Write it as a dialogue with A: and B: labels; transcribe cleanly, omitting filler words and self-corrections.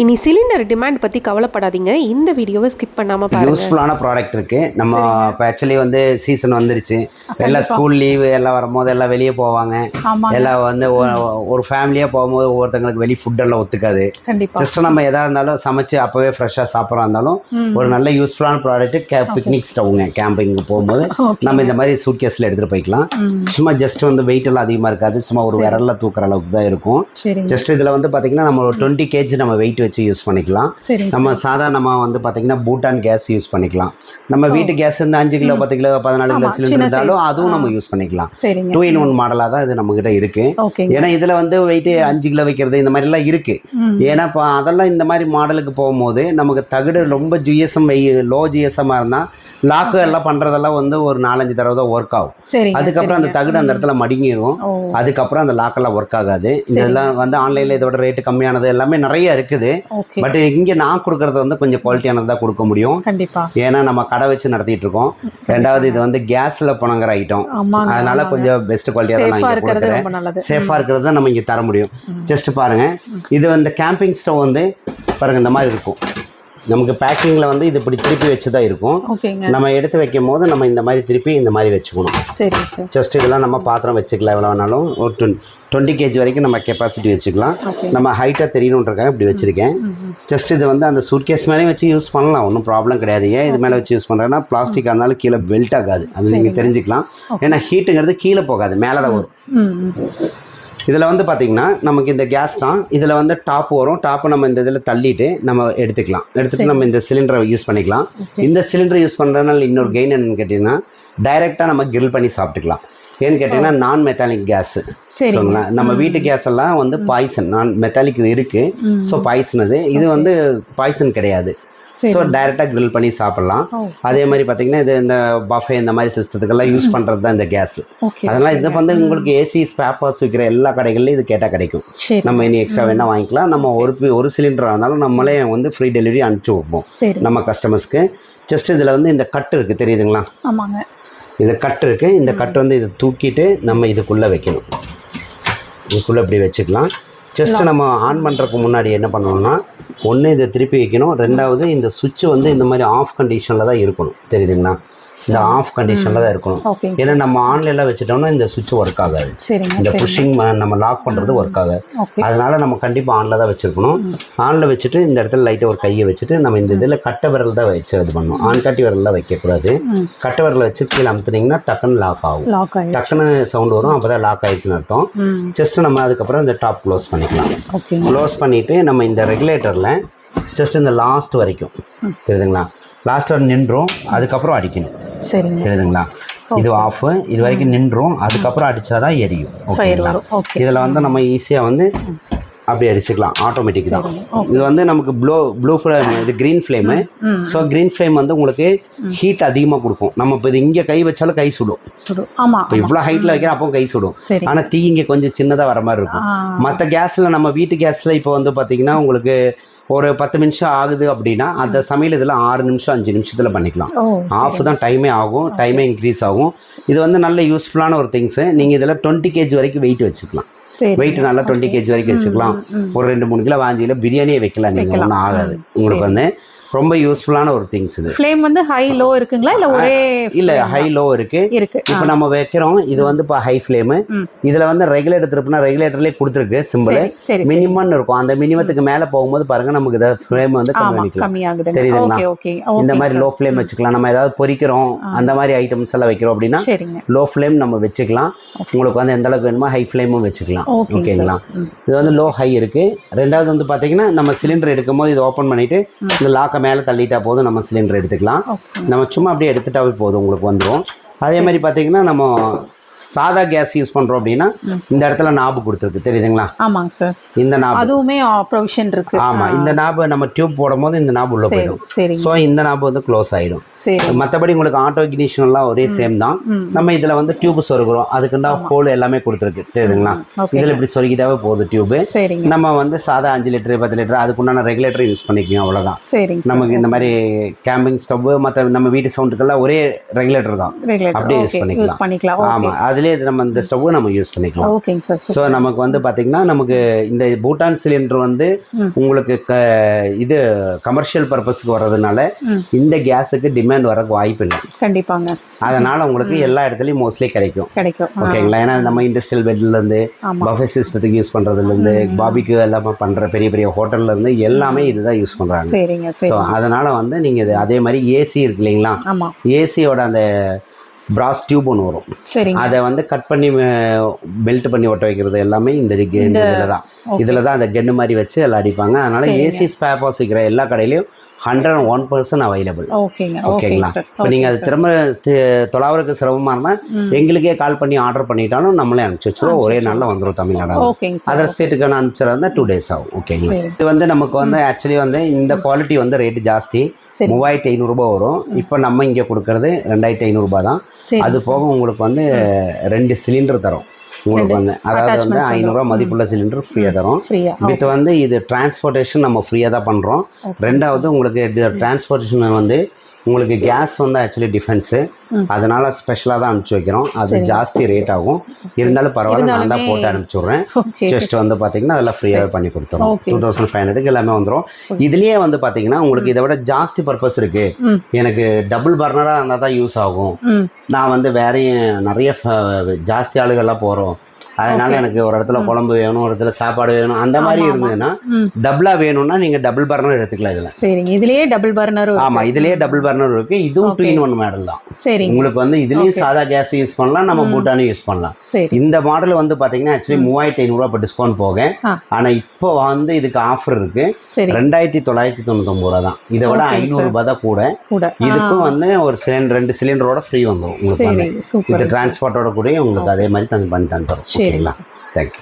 A: இனி cylinder demand பற்றி கவலைப்படாதீங்க, இந்த வீடியோவை ஸ்கிப் பண்ணாமல் பாருங்கள்.
B: யூஸ்ஃபுல்லான ப்ராடக்ட் இருக்குது. நம்ம இப்போ ஆக்சுவலி வந்து சீசன் வந்துருச்சு, எல்லாம் ஸ்கூல் லீவு எல்லாம் வரும்போது எல்லாம் வெளியே போவாங்க. எல்லாம் வந்து ஒரு ஃபேமிலியாக போகும்போது ஒவ்வொருத்தங்களுக்கு வெளியே ஃபுட்டெல்லாம் ஒத்துக்காது. ஜஸ்ட் நம்ம எதாக இருந்தாலும் சமைச்சு அப்போவே ஃப்ரெஷ்ஷாக சாப்பிட்றா இருந்தாலும் ஒரு நல்ல யூஸ்ஃபுல்லான ப்ராடக்ட்டு பிக்னிக் ஸ்டவ்ங்க. கேம்பிங்கு போகும்போது நம்ம இந்த மாதிரி சூட் கேஸில் எடுத்துகிட்டு போய்க்கலாம். சும்மா ஜஸ்ட் வந்து வெயிட் எல்லாம் அதிகமாக இருக்காது, சும்மா ஒரு விரல்ல தூக்குற அளவுக்கு தான் இருக்கும். ஜஸ்ட் இதில் வந்து பார்த்தீங்கன்னா நம்ம ஒரு 20 kg நம்ம வெயிட் வச்சு யூஸ் பண்ணிக்கலாம். நம்ம சாதாரண வந்து பார்த்தீங்கன்னா பூட்டான் கேஸ் யூஸ் பண்ணிக்கலாம். நம்ம வீட்டு கேஸ் இந்த 5 கிலோ 10 கிலோ 14 கிலோ சிலிண்டர் இருந்தாலும் அதுவும் நம்ம யூஸ் பண்ணிக்கலாம். 2-in-1 மாடலாக தான் இது நம்ம கிட்ட இருக்கு. ஏன்னா இதுல வந்து வெயிட் 5 கிலோ வைக்கிறது இந்த மாதிரி எல்லாம் இருக்கு. ஏன்னா அதெல்லாம் இந்த மாதிரி மாடலுக்கு போகும்போது நமக்கு தகுடு ரொம்ப ஜிஎஸ்எம் லோ ஜிஎஸ்எம்மா இருந்தா லாக்கு எல்லாம் பண்றதெல்லாம் வந்து ஒரு 4-5 தடவை தான் ஒர்க் ஆகும். அதுக்கப்புறம் அந்த தகுடு அந்த இடத்துல மடிங்கிடும். அதுக்கப்புறம் அந்த லாக்கெல்லாம் ஒர்க் ஆகாது. இதெல்லாம் வந்து ஆன்லைன்ல இதோட ரேட்டு கம்மியானது எல்லாமே நிறைய இருக்குது. பட் இங்க நான் கொடுக்கறது வந்து கொஞ்சம் குவாலிட்டியானது தான் கொடுக்க முடியும். ஏன்னா நம்ம கடை வச்சு நடத்திட்டு இருக்கோம். ரெண்டாவது இது வந்து கேஸ்ல பணங்கிற ஐட்டம், அதனால கொஞ்சம் பெஸ்ட் குவாலிட்டியா தான் நான் இங்க கொடுக்குறேன். சேஃபா இருக்கிறது தான் நம்ம இங்க தர முடியும். ஜஸ்ட் பாருங்க, இது வந்து கேம்பிங் ஸ்டவ் வந்து பாருங்க இந்த மாதிரி இருக்கும். நமக்கு பேக்கிங்ல வந்து இது இப்படி திருப்பி வச்சு தான் இருக்கும். நம்ம எடுத்து வைக்கும் போது நம்ம இந்த மாதிரி திருப்பி இந்த மாதிரி வச்சுக்கணும். ஜஸ்ட் இதெல்லாம் நம்ம பாத்திரம் வச்சுக்கலாம். எவ்வளோ வேணாலும் ஒரு 20 kg வரைக்கும் நம்ம கெப்பாசிட்டி வச்சுக்கலாம். நம்ம ஹைட்டாக தெரியணுன்றக்காக இப்படி வச்சுருக்கேன். ஜஸ்ட் இது வந்து அந்த சூட்கேஸ் மேலேயும் வச்சு யூஸ் பண்ணலாம், ஒன்றும் ப்ராப்ளம் கிடையாது. ஏன் இது மேலே வச்சு யூஸ் பண்ணுறேன்னா பிளாஸ்டிக் இருந்தாலும் கீழே பெல்ட் ஆகாது, அது நீங்கள் தெரிஞ்சுக்கலாம். ஏன்னா ஹீட்டுங்கிறது கீழே போகாது, மேலே தான் வரும். இதில் வந்து பார்த்திங்கன்னா நமக்கு இந்த கேஸ் தான், இதில் வந்து டாப் வரும். டாப்பை நம்ம இந்த இதில் தள்ளிட்டு நம்ம எடுத்துகிட்டு நம்ம இந்த சிலிண்டரை யூஸ் பண்ணிக்கலாம். இந்த சிலிண்டரை யூஸ் பண்ணுறதுனால இன்னொரு கெயின் என்னன்னு கேட்டிங்கன்னா டைரெக்டாக நம்ம கிரில் பண்ணி சாப்பிட்டுக்கலாம். ஏன்னு கேட்டிங்கன்னா நான் மெத்தாலிக் கேஸ் சொல்லலாம். நம்ம வீட்டு கேஸ் எல்லாம் வந்து பாய்சன், நான் மெத்தாலிக் இருக்குது, ஸோ பாய்சன் இது வந்து பாய்சன் கிடையாது. ஸோ டைரெக்டாக கிரில் பண்ணி சாப்பிட்லாம். அதே மாதிரி பார்த்தீங்கன்னா இது இந்த பஃபே இந்த மாதிரி சிஸ்டத்துக்கெல்லாம் யூஸ் பண்ணுறது தான் இந்த கேஸ். அதனால் இது வந்து உங்களுக்கு ஏசி ஸ்பேர் பார்ட்ஸ் விற்கிற எல்லா கடைகள்லையும் இது கேட்டால் கிடைக்கும். நம்ம இனி எக்ஸ்ட்ரா வேணால் வாங்கிக்கலாம். நம்ம ஒரு சிலிண்டராக இருந்தாலும் நம்மளே வந்து ஃப்ரீ டெலிவரி அனுப்பிச்சி வைப்போம் நம்ம கஸ்டமர்ஸ்க்கு. ஜஸ்ட் இதில் வந்து இந்த கட்டு இருக்குது, தெரியுதுங்களா? இது கட்டு இருக்குது. இந்த கட்டு வந்து இதை தூக்கிட்டு நம்ம இதுக்குள்ளே வைக்கணும். இதுக்குள்ளே இப்படி வச்சுக்கலாம். ஜஸ்ட் நம்ம ஆன் பண்ணுறதுக்கு முன்னாடி என்ன பண்ணணும்னா, ஒன்று இதை திருப்பி வைக்கணும். ரெண்டாவது இந்த சுவிட்ச் வந்து இந்த மாதிரி ஆஃப் கண்டிஷனில் தான் இருக்கணும், தெரியுதுங்களா? இந்த ஆஃப் கண்டிஷனில் தான் இருக்கணும். ஏன்னா நம்ம ஆன்லைனில் வச்சுட்டோம்னா இந்த சுவிட்ச் ஒர்க் ஆகாது. இந்த புஷிங் நம்ம லாக் பண்ணுறது ஒர்க் ஆகாது. அதனால நம்ம கண்டிப்பாக ஆனில் தான் வச்சுருக்கணும். ஆனில் வச்சுட்டு இந்த இடத்துல லைட்டாக ஒரு கையை வச்சுட்டு நம்ம இந்த இதில் கட்டை விரல் தான் வச்சு இது பண்ணணும். ஆன் காட்டி விரலாம் வைக்கக்கூடாது. கட்டை விரலை வச்சு கீழே அமுத்துனீங்கன்னா டக்குன்னு லாக் ஆகும். டக்குன்னு சவுண்ட் வரும், அப்போ தான் லாக் ஆகிடுச்சுன்னு அர்த்தம். ஜஸ்ட் நம்ம அதுக்கப்புறம் இந்த டாப் க்ளோஸ் பண்ணிக்கலாம். க்ளோஸ் பண்ணிவிட்டு நம்ம இந்த ரெகுலேட்டரில் ஜஸ்ட் இந்த லாஸ்ட் வரைக்கும், தெரியுதுங்களா? லாஸ்ட் வரை நின்றோம், அதுக்கப்புறம் அடிக்கணும். தெரியுதுங்களா? இது ஆஃப், இது வரைக்கும் நின்றோம், அதுக்கப்புறம் அடித்தாதான் எரியும். ஓகேங்களா? இதில் வந்து நம்ம ஈஸியாக வந்து அப்படி அடிச்சுக்கலாம். ஆட்டோமேட்டிக் தான் இது. வந்து நமக்கு ப்ளூ ஃப்ளேம், இது green flame. So green flame வந்து உங்களுக்கு ஹீட் அதிகமாக கொடுக்கும். நம்ம இப்போ இது இங்கே கை வச்சாலும் கை சுடும். இப்போ இவ்வளோ ஹைட்டில் வைக்கிறோம், அப்போ கை சுடும். ஆனால் தீ இங்கே கொஞ்சம் சின்னதாக வர மாதிரி இருக்கும். மற்ற கேஸில், நம்ம வீட்டு கேஸில் இப்போ வந்து பார்த்தீங்கன்னா உங்களுக்கு ஒரு 10 நிமிஷம் ஆகுது அப்படின்னா அந்த சமையல் இதில் 6 நிமிஷம் 5 நிமிஷத்தில் பண்ணிக்கலாம். ஆஃப் தான் டைமே ஆகும், டைமே இன்க்ரீஸ் ஆகும். இது வந்து நல்ல யூஸ்ஃபுல்லான ஒரு திங்ஸு. நீங்கள் இதில் 20 kg வரைக்கும் வெயிட் வச்சுக்கலாம். வெயிட் நல்லா 20 kg வரைக்கும் வச்சுக்கலாம். ஒரு 2-3 கிலோ 5 கிலோ பிரியாணியே வைக்கலாம். நீங்கள் ஒன்றும் ஆகாது. உங்களுக்கு வந்து ரொம்ப யூஸ்ஃபுல்லான ஒரு திங்ஸ் இது.
C: ஃப்ளேம் வந்து ஹை லோ இருக்குங்களா இல்ல ஒரே?
B: இல்ல, ஹை லோ இருக்கு. இப்போ நம்ம வைக்கிறோம், இது வந்து இப்போ ஹை ஃப்ளேம். இதுல வந்து ரெகுலேட்டர் திருப்பினா ரெகுலேட்டர்லயே கொடுத்துருக்கு சிம்பிள். மினிமம் இருக்கும். அந்த மினிமத்துக்கு மேல போகும்போது பாருங்க நமக்கு இந்த ஃப்ளேம் வந்து கம்மியாகுது, தெரியுதுங்களா? இந்த மாதிரி லோ ஃப்ளேம் வச்சுக்கலாம். நம்ம ஏதாவது பொரிக்கிறோம் அந்த மாதிரி ஐட்டம்ஸ் எல்லாம் வைக்கிறோம் அப்படின்னா லோ ஃப்ளேம் நம்ம வச்சுக்கலாம். உங்களுக்கு வந்து எந்த அளவுக்கு வேணுமோ ஹை ஃப்ளேமும் வச்சுக்கலாம். ஓகேங்களா? இது வந்து லோ ஹை இருக்கு. ரெண்டாவது வந்து பாத்தீங்கன்னா நம்ம சிலிண்டர் எடுக்கும் போது இதை ஓப்பன் பண்ணிட்டு இந்த லாக்க மேலே தள்ளிட்டா போதும், நம்ம சிலிண்டர் எடுத்துக்கலாம். நம்ம சும்மா அப்படியே எடுத்துட்டாவே போதும், உங்களுக்கு வந்துடும். அதே மாதிரி பார்த்தீங்கன்னா நம்ம சாதா கேஸ் யூஸ் பண்றோம் அப்படின்னா இந்த இடத்துல நாபு கொடுத்துருக்கு, தெரியுதுங்களா?
C: ஆமாங்க சார்.
B: இந்த நாபு
C: அதுவுமே ப்ரொவிஷன் இருக்கு.
B: ஆமா, இந்த நாபு நம்ம டியூப் போடும்போது இந்த நாபு உள்ள போயிடும். ஸோ இந்த நாபு வந்து க்ளோஸ் ஆயிடும். மற்றபடி உங்களுக்கு ஆட்டோ இக்னிஷன் எல்லாம் ஒரே சேம் தான். நம்ம இதுல வந்து டியூப் சொருகிறோம், அதுக்குண்டா ஹோல் எல்லாமே கொடுத்துருக்கு, தெரியுதுங்களா? இதுல இப்படி சொருகிட்டாவே போதும் டியூப். நம்ம வந்து சாதா 5 லிட்டர் 10 லிட்டர் அதுக்குண்டான ரெகுலேட்டர் யூஸ் பண்ணிக்கணும், அவ்வளவுதான். நமக்கு இந்த மாதிரி கேம்பிங் ஸ்டவ் மற்ற நம்ம வீட்டு சவுண்டுக்கெல்லாம் ஒரே ரெகுலேட்டர் தான், அப்படியே யூஸ் பண்ணிக்கலாம். ஆமா, அதுலேயே நம்ம இந்த ஸ்டவ்வை நம்ம யூஸ் பண்ணிக்கலாம்.
C: ஓகேங்க சார்.
B: ஸோ நமக்கு வந்து பார்த்தீங்கன்னா நமக்கு இந்த பூட்டான் சிலிண்டர் வந்து உங்களுக்கு இது கமர்ஷியல் பர்பஸ்க்கு வர்றதுனால இந்த கேஸுக்கு டிமாண்ட் வரக்கு வாய்ப்பு இல்லை.
C: கண்டிப்பாங்க.
B: அதனால உங்களுக்கு எல்லா இடத்துலையும் மோஸ்ட்லி கிடைக்கும். ஓகேங்களா? ஏன்னா நம்ம இண்டஸ்ட்ரியல் பெட்லேருந்து பஃபே சிஸ்டத்துக்கு யூஸ் பண்ணுறதுலேருந்து பாபிக்கு எல்லாமே பண்ணுற பெரிய பெரிய ஹோட்டல்லேருந்து எல்லாமே இதுதான் யூஸ் பண்ணுறாங்க. ஸோ அதனால வந்து நீங்கள் இது அதே மாதிரி ஏசி இருக்கு இல்லைங்களா? ஏசியோட அந்த பிராஸ் டியூப் ஒன்று வரும், அதை வந்து கட் பண்ணி பெல்ட் பண்ணி ஒட்ட வைக்கிறது எல்லாமே இந்த இதில் தான் அந்த கென்னு மாதிரி வச்சு எல்லாம் அடிப்பாங்க. அதனால ஏசி ஸ்பேர் பார்ட்ஸ் இருக்கிற எல்லா கடையிலையும் 101% அவைலபிள். ஓகேங்களா? இப்போ நீங்கள் அது திரும்ப தொலைவருக்கு சிரமமாக இருந்தால் எங்களுக்கே கால் பண்ணி ஆர்டர் பண்ணிட்டாலும் நம்மளே அனுப்பிச்சி வச்சுருவோம். ஒரே நாளில் வந்துடும் தமிழ்நாடு. அதர் ஸ்டேட்டுக்கான அனுப்பிச்சிருந்தா 2 days ஆகும். ஓகேங்களா? இது வந்து நமக்கு வந்து ஆக்சுவலி வந்து இந்த குவாலிட்டி வந்து ரேட்டு ஜாஸ்தி, 3500 ரூபாய் வரும். இப்போ நம்ம இங்கே கொடுக்கறது 2500 ரூபாய் தான். அது போக உங்களுக்கு வந்து 2 சிலிண்டர் தரும் உங்களுக்கு வந்து, அதாவது வந்து 500 ரூபா மதிப்புள்ள சிலிண்டர் ஃப்ரீயாக தரும். வித் வந்து இது டிரான்ஸ்போர்ட்டேஷன் நம்ம ஃப்ரீயாக தான் பண்ணுறோம். ரெண்டாவது உங்களுக்கு டிரான்ஸ்போர்ட்டேஷன் வந்து உங்களுக்கு கேஸ் வந்து ஆக்சுவலி டிஃபென்ஸு, அதனால ஸ்பெஷலாக தான் அனுப்பிச்சி வைக்கிறோம். அது ஜாஸ்தி ரேட் ஆகும், இருந்தாலும் பரவாயில்ல, நான் தான் போட்டு அனுப்பிச்சி விட்றேன். ஜஸ்ட் வந்து பார்த்தீங்கன்னா அதெல்லாம் ஃப்ரீயாகவே பண்ணி கொடுத்துரும். 2500 எல்லாமே வந்துடும். இதுலேயே வந்து பார்த்தீங்கன்னா உங்களுக்கு இதை விட ஜாஸ்தி பர்பஸ் இருக்குது. எனக்கு டபுள் பர்னராக இருந்தால் தான் யூஸ் ஆகும், நான் வந்து வேறையும் நிறைய ஜாஸ்தி ஆளுகள்லாம் போகிறோம், அதனால எனக்கு ஒரு இடத்துல குழம்பு வேணும், ஒரு இடத்துல சாப்பாடு வேணும், அந்த மாதிரி இருந்ததுன்னா டபுளா வேணும்னா நீங்க டபுள் பர்னர் எடுத்துக்கலாம். இதுல
C: சரிங்க, இதுலயே டபுள் பர்னர்.
B: ஆமா, இதுலயே டபுள் பர்னர் இருக்கு. இதுவும் 2-in-1 மாடல் தான். சரி, உங்களுக்கு வந்து இதுலயும் சாதா கேஸ் யூஸ் பண்ணலாம், நம்ம பூட்டானும் யூஸ் பண்ணலாம். இந்த மாடல் வந்து பாத்தீங்கன்னா ஆக்சுவலி 3500 ரூபாய் இப்போ டிஸ்கவுண்ட் போக, ஆனா இப்போ வந்து இதுக்கு ஆஃபர் இருக்கு 2999 ரூபாய் தான். இதை விட 500 ரூபாய் தான் கூட. இதுக்கும் வந்து ஒரு சிலிண்டர் 2 சிலிண்டரோட ஃப்ரீ வந்துடும் உங்களுக்கு. இது டிரான்ஸ்போர்ட்டோட கூட உங்களுக்கு அதே மாதிரி பண்ணி தந்துடும். ஓகேங்களா? தேங்க்யூ.